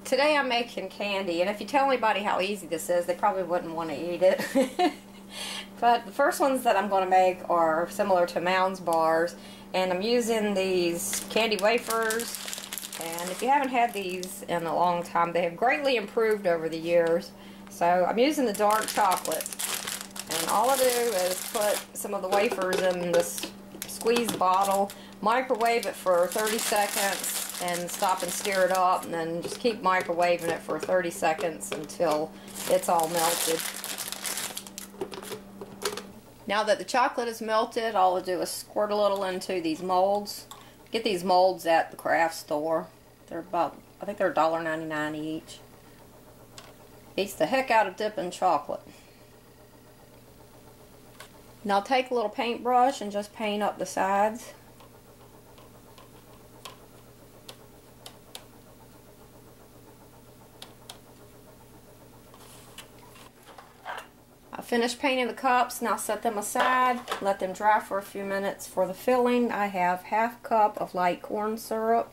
Today I'm making candy, and if you tell anybody how easy this is, they probably wouldn't want to eat it. But the first ones that I'm going to make are similar to Mounds bars, and I'm using these candy wafers. And if you haven't had these in a long time, they have greatly improved over the years. So I'm using the dark chocolate, and all I do is put some of the wafers in this squeeze bottle, microwave it for 30 seconds, and stop and stir it up, and then just keep microwaving it for 30 seconds until it's all melted. Now that the chocolate is melted, all I'll do is squirt a little into these molds. Get these molds at the craft store. They're about, I think they're $1.99 each. Beats the heck out of dipping chocolate. Now take a little paintbrush and just paint up the sides. I finished painting the cups. Now set them aside, let them dry for a few minutes. For the filling, I have ½ cup of light corn syrup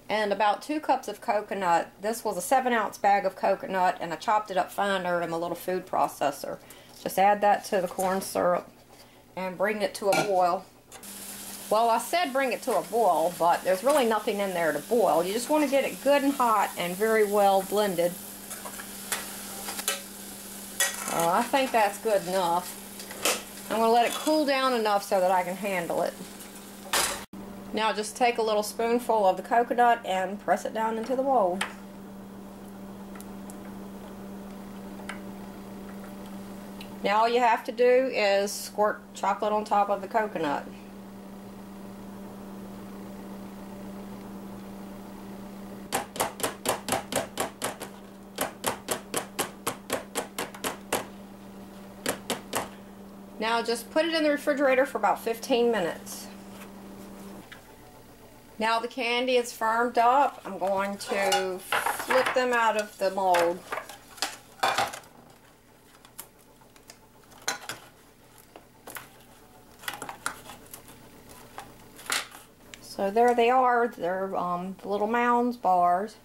and about 2 cups of coconut. This was a 7-ounce bag of coconut, and I chopped it up finer in my little food processor. Just add that to the corn syrup and bring it to a boil. Well, I said bring it to a boil, but there's really nothing in there to boil. You just want to get it good and hot and very well blended. I think that's good enough. I'm going to let it cool down enough so that I can handle it. Now just take a little spoonful of the coconut and press it down into the bowl. Now all you have to do is squirt chocolate on top of the coconut. Now just put it in the refrigerator for about 15 minutes. Now the candy is firmed up. I'm going to flip them out of the mold. So there they are. They're the little Mounds bars.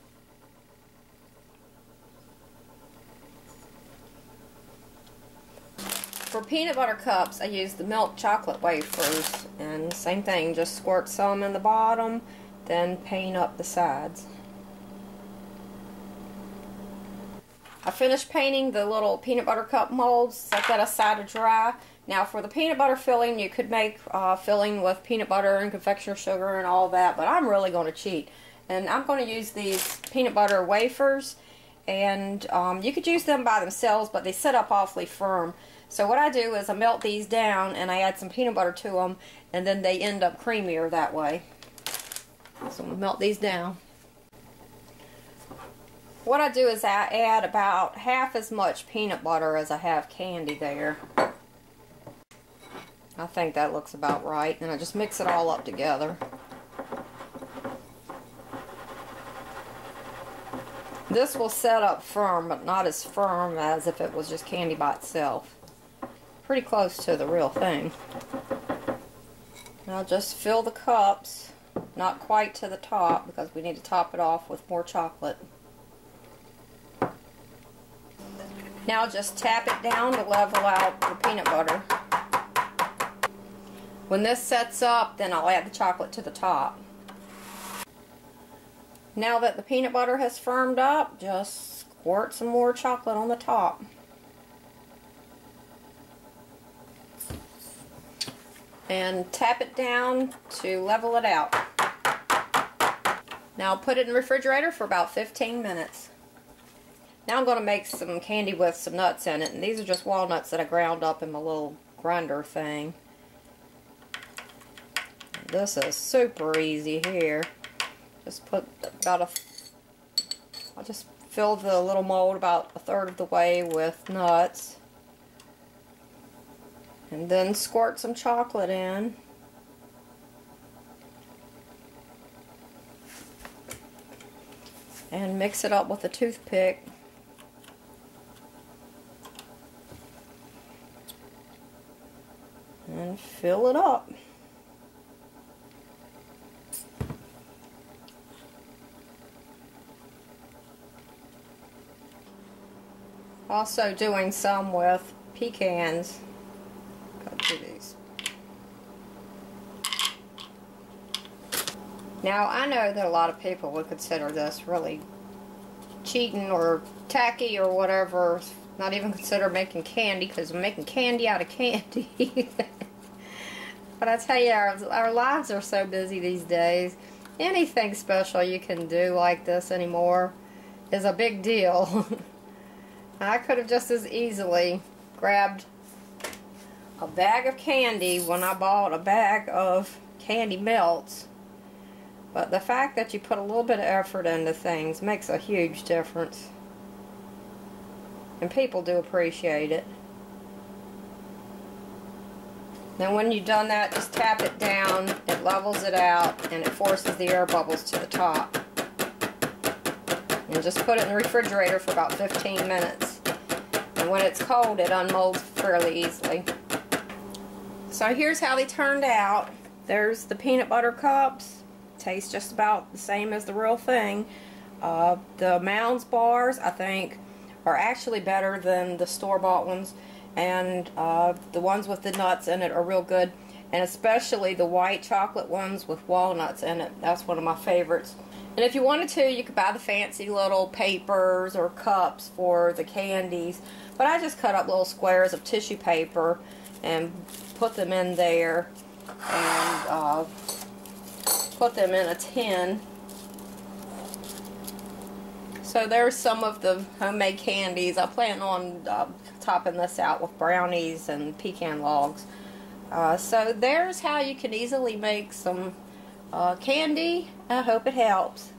For peanut butter cups, I use the milk chocolate wafers, and same thing, just squirt some in the bottom, then paint up the sides. I finished painting the little peanut butter cup molds, set that aside to dry. Now for the peanut butter filling, you could make filling with peanut butter and confectioner sugar and all that, but I'm really going to cheat. And I'm going to use these peanut butter wafers, and you could use them by themselves, but they sit up awfully firm. So what I do is I melt these down and I add some peanut butter to them, and then they end up creamier that way. So I'm going to melt these down. What I do is I add about half as much peanut butter as I have candy there. I think that looks about right. And I just mix it all up together. This will set up firm, but not as firm as if it was just candy by itself. Pretty close to the real thing. Now just fill the cups, not quite to the top because we need to top it off with more chocolate. Now just tap it down to level out the peanut butter. When this sets up, then I'll add the chocolate to the top. Now that the peanut butter has firmed up, just squirt some more chocolate on the top. And tap it down to level it out. Now put it in the refrigerator for about 15 minutes. Now I'm going to make some candy with some nuts in it, and these are just walnuts that I ground up in my little grinder thing. This is super easy here. Just put about I'll just fill the little mold about 1/3 of the way with nuts. And then squirt some chocolate in. And mix it up with a toothpick. And fill it up. Also doing some with pecans. Gotta do these. Now, I know that a lot of people would consider this really cheating or tacky or whatever. Not even consider making candy, because I'm making candy out of candy. But I tell you, our lives are so busy these days. Anything special you can do like this anymore is a big deal. I could have just as easily grabbed a bag of candy when I bought a bag of candy melts. But the fact that you put a little bit of effort into things makes a huge difference. And people do appreciate it. Then when you've done that, just tap it down, it levels it out, and it forces the air bubbles to the top. And just put it in the refrigerator for about 15 minutes. And when it's cold, it unmolds fairly easily. So here's how they turned out. There's the peanut butter cups. Taste just about the same as the real thing. The Mounds bars, I think, are actually better than the store-bought ones, and the ones with the nuts in it are real good, and especially the white chocolate ones with walnuts in it. That's one of my favorites. And if you wanted to, you could buy the fancy little papers or cups for the candies, but I just cut up little squares of tissue paper and put them in there and put them in a tin. So there's some of the homemade candies. I plan on topping this out with brownies and pecan logs. So there's how you can easily make some candy. I hope it helps.